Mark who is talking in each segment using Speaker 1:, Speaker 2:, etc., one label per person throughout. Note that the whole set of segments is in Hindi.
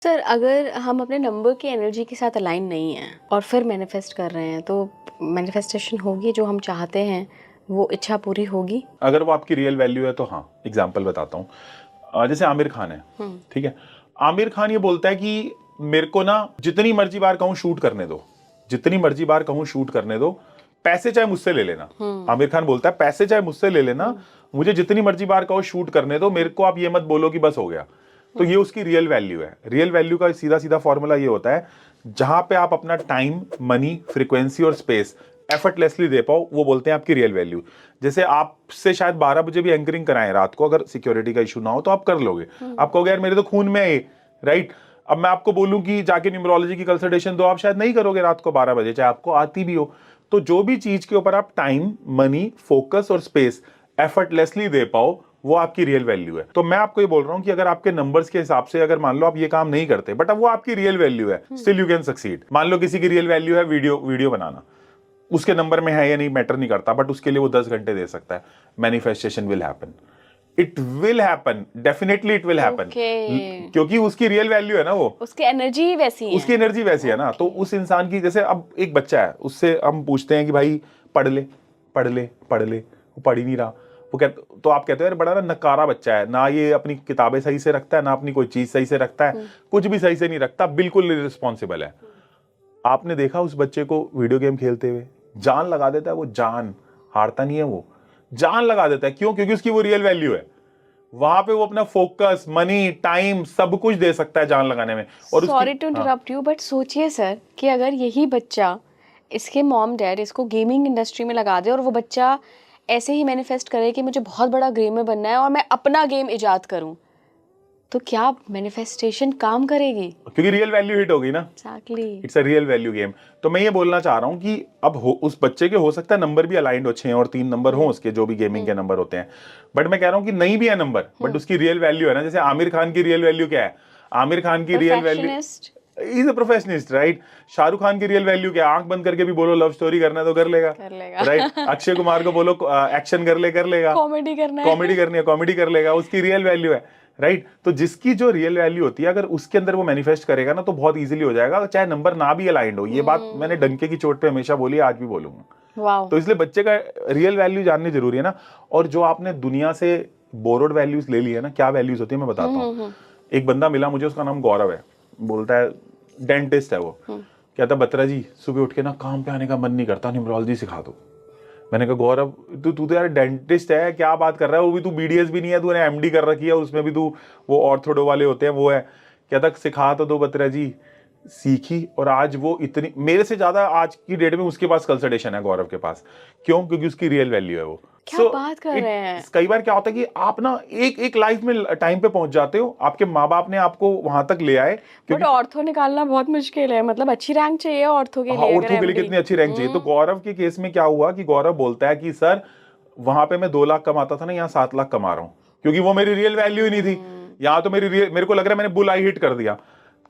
Speaker 1: सर, अगर हम अपने नंबर की एनर्जी के साथ अलाइन नहीं हैं और फिर मैनिफेस्ट कर रहे हैं, तो मैनिफेस्टेशन होगी, जो हम चाहते हैं वो इच्छा पूरी होगी?
Speaker 2: अगर वो आपकी रियल वैल्यू है तो हाँ। एग्जाम्पल बताता हूँ, जैसे आमिर खान है, ठीक है। आमिर खान ये बोलता है कि मेरे को ना जितनी मर्जी बार कहूँ शूट करने दो, जितनी मर्जी बार कहूँ शूट करने दो, पैसे चाहे मुझसे ले लेना। आमिर खान बोलता है पैसे चाहे मुझसे ले लेना, मुझे जितनी मर्जी बार कहो शूट करने दो, मेरे को आप ये मत बोलो कि बस हो गया। तो ये उसकी रियल वैल्यू है। रियल वैल्यू का सीधा सीधा फॉर्मूला ये होता है, जहां पे आप अपना टाइम, मनी, फ्रीक्वेंसी और स्पेस एफर्टलेसली दे पाओ, वो बोलते हैं आपकी रियल वैल्यू। जैसे आपसे शायद 12 बजे भी एंकरिंग कराएं रात को, अगर सिक्योरिटी का इशू ना हो तो आप कर लोगे। आप कहोगे यार मेरे तो खून में है, राइट। अब मैं आपको बोलूं कि जाके न्यूमरोलॉजी की कंसल्टेशन दो, आप शायद नहीं करोगे रात को 12 बजे, चाहे आपको आती भी हो। तो जो भी चीज के ऊपर आप टाइम, मनी, फोकस और स्पेस एफर्टलेसली दे पाओ, वो आपकी रियल वैल्यू है। तो मैं आपको ये बोल रहा हूं कि अगर आपके नंबर्स के हिसाब से, अगर मान लो आप ये काम नहीं करते, बट अब वो आपकी रियल वैल्यू है, स्टिल यू कैन सक्सीड। मान लो किसी की रियल वैल्यू है वीडियो बनाना, उसके नंबर में है या नहीं मैटर नहीं करता, बट उसके लिए वो 10 घंटे दे सकता है। Manifestation will happen, it will happen, definitely it will happen, क्योंकि उसकी रियल वैल्यू है ना, वो
Speaker 1: उसकी एनर्जी ही वैसी है।
Speaker 2: उसकी एनर्जी वैसी है ना। तो उस इंसान की, जैसे अब एक बच्चा है, उससे हम पूछते हैं कि भाई पढ़ ले पढ़ ले पढ़ ले, वो पढ़ ही नहीं रहा। वो कहते, तो आप कहते हो यार बड़ा ना नकारा बच्चा है, ना ये अपनी किताबें सही से रखता है, ना अपनी कोई चीज सही से रखता है, कुछ भी सही से नहीं रखता, बिल्कुल इररिस्पॉन्सिबल है। आपने देखा उस बच्चे को वीडियो गेम खेलते हुए, जान लगा देता है वो, जान हारता नहीं है, वो जान लगा देता है। क्यों? क्योंकि उसकी वो रियल वैल्यू है। वहां पे वो अपना फोकस, मनी, टाइम सब कुछ दे सकता है जान लगाने में। और
Speaker 1: sorry to interrupt you, but सोचिए सर कि अगर यही बच्चा, इसके मॉम डैड इसको गेमिंग इंडस्ट्री में लगा दे और वो बच्चा ऐसे ही मैनिफेस्ट करे कि मुझे बहुत बड़ा गेमर बनना है और मैं अपना गेम इजाद करूं, तो क्या मैनिफेस्टेशन काम करेगी?
Speaker 2: क्योंकि रियल वैल्यू हिट होगी ना।
Speaker 1: Exactly,
Speaker 2: it's a real value game. तो मैं ये बोलना चाह रहा हूं कि अब उस बच्चे के हो सकता है नंबर भी अलाइंड हो, 6 और 3 नंबर हो उसके, जो भी गेमिंग के नंबर होते हैं, बट मैं कह रहा हूं कि नहीं भी है नंबर, बट उसकी रियल वैल्यू है ना। जैसे आमिर खान की रियल वैल्यू क्या है? आमिर खान की real value, is a professionist, right. Shahrukh Khan की रियल वैल्यू क्या? आंख बंद करके भी बोलो लव स्टोरी करना है तो कर लेगा, राइट। अक्षय कुमार को बोलो एक्शन कर लेगा, कॉमेडी करनी है कॉमेडी कर लेगा, उसकी रियल वैल्यू है, राइट। तो जिसकी जो रियल वैल्यू होती है, अगर उसके अंदर वो मैनिफेस्ट करेगा ना, तो बहुत इजीली हो जाएगा, चाहे नंबर ना भी अलाइंड हो। ये बात मैंने डंके की चोट पे हमेशा बोली, आज भी बोलूंगा। तो इसलिए बच्चे का रियल वैल्यू जाननी जरूरी है ना। और जो आपने दुनिया से बोरोड वैल्यूज ले ली है ना, क्या वैल्यूज होती है मैं बताता हूँ। एक बंदा मिला मुझे, उसका नाम गौरव है, बोलता है डेंटिस्ट है वो, कहता बत्रा जी सुबह उठ के ना काम पे आने का मन नहीं करता, न्यूमरोलॉजी सिखा दो। मैंने कहा गौरव तू तो यार डेंटिस्ट है, क्या बात कर रहा है, वो भी तू बीडीएस भी नहीं है, तूने एमडी कर रखी है, उसमें भी तू वो ऑर्थोडो वाले होते हैं वो है। कहता सिखा तो दो बत्रा जी। सीखी, और आज वो इतनी, मेरे से ज्यादा आज की डेट में उसके पास कंसल्टेशन है गौरव के पास। क्यों? क्योंकि उसकी रियल वैल्यू है वो।
Speaker 1: क्या बात कर रहे हैं।
Speaker 2: कई बार क्या होता है कि आप ना एक लाइफ में टाइम पे पहुंच जाते हो, आपके माँ बाप ने आपको वहां तक ले आए।
Speaker 1: बट ऑर्थो निकालना बहुत मुश्किल है, मतलब अच्छी रैंक चाहिए ऑर्थो के लिए।
Speaker 2: ऑर्थो के लिए कितनी अच्छी रैंक चाहिए। तो गौरव के केस में क्या हुआ कि गौरव बोलता है कि सर वहां पे मैं 2 लाख कमाता था ना, यहाँ 7 लाख कमा रहा हूँ, क्योंकि वो मेरी रियल वैल्यू ही नहीं थी। यहाँ तो मेरे को लग रहा है मैंने बुल आई हिट कर दिया,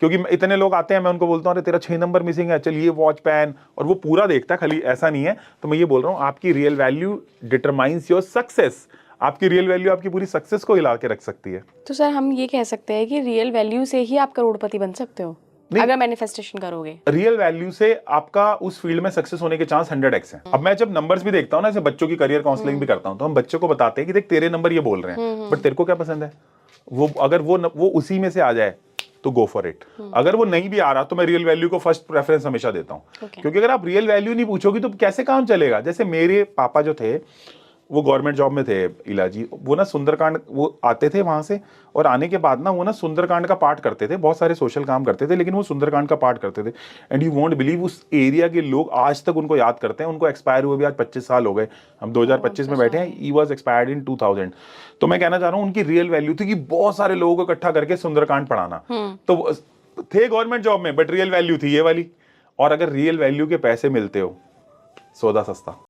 Speaker 2: क्योंकि इतने लोग आते हैं, मैं उनको बोलता हूँ अरे तेरा 6 नंबर मिसिंग है, चल ये वॉच पहन, और वो पूरा देखता है, खाली ऐसा नहीं है। तो मैं ये बोल रहा हूँ, आपकी real value determines your success. आपकी रियल वैल्यू आपकी पूरी सक्सेस को हिला के रख सकती है।
Speaker 1: तो सर हम ये कह सकते हैं कि रियल वैल्यू से ही आप करोड़पति बन सकते हो अगर मैनिफेस्टेशन करोगे।
Speaker 2: रियल वैल्यू से आपका उस फील्ड में सक्सेस होने के चांस 100x है। अब मैं जब नंबर्स भी देखता हूँ ना, जैसे बच्चों की करियर काउंसलिंग भी करता हूँ, तो हम बच्चों को बताते हैं कि देख तेरे नंबर ये बोल रहे हैं, बट तेरे को क्या पसंद है, वो अगर वो उसी में से आ जाए तो गो फॉर इट। अगर वो नहीं भी आ रहा तो मैं रियल वैल्यू को फर्स्ट प्रेफरेंस हमेशा देता हूँ। क्योंकि अगर आप रियल वैल्यू नहीं पूछोगी तो कैसे काम चलेगा। जैसे मेरे पापा जो थे वो गवर्नमेंट जॉब में थे, इलाजी, वो ना सुंदरकांड, वो आते थे वहां से, और आने के बाद ना वो ना सुंदरकांड का पाठ करते थे, बहुत सारे सोशल काम करते थे, लेकिन वो सुंदरकांड का पाठ करते थे। एंड यू वोंट बिलीव, उस एरिया के लोग आज तक उनको याद करते हैं। उनको एक्सपायर हुए भी आज 25 साल हो गए, हम 2025 में बैठे हैं, ही वॉज एक्सपायर्ड इन 2000। तो मैं कहना चाह रहा हूँ उनकी रियल वैल्यू थी कि बहुत सारे लोगों को इकट्ठा करके सुंदरकांड पढ़ाना। तो थे गवर्नमेंट जॉब में, बट रियल वैल्यू थी ये वाली। और अगर रियल वैल्यू के पैसे मिलते हो, सौदा सस्ता।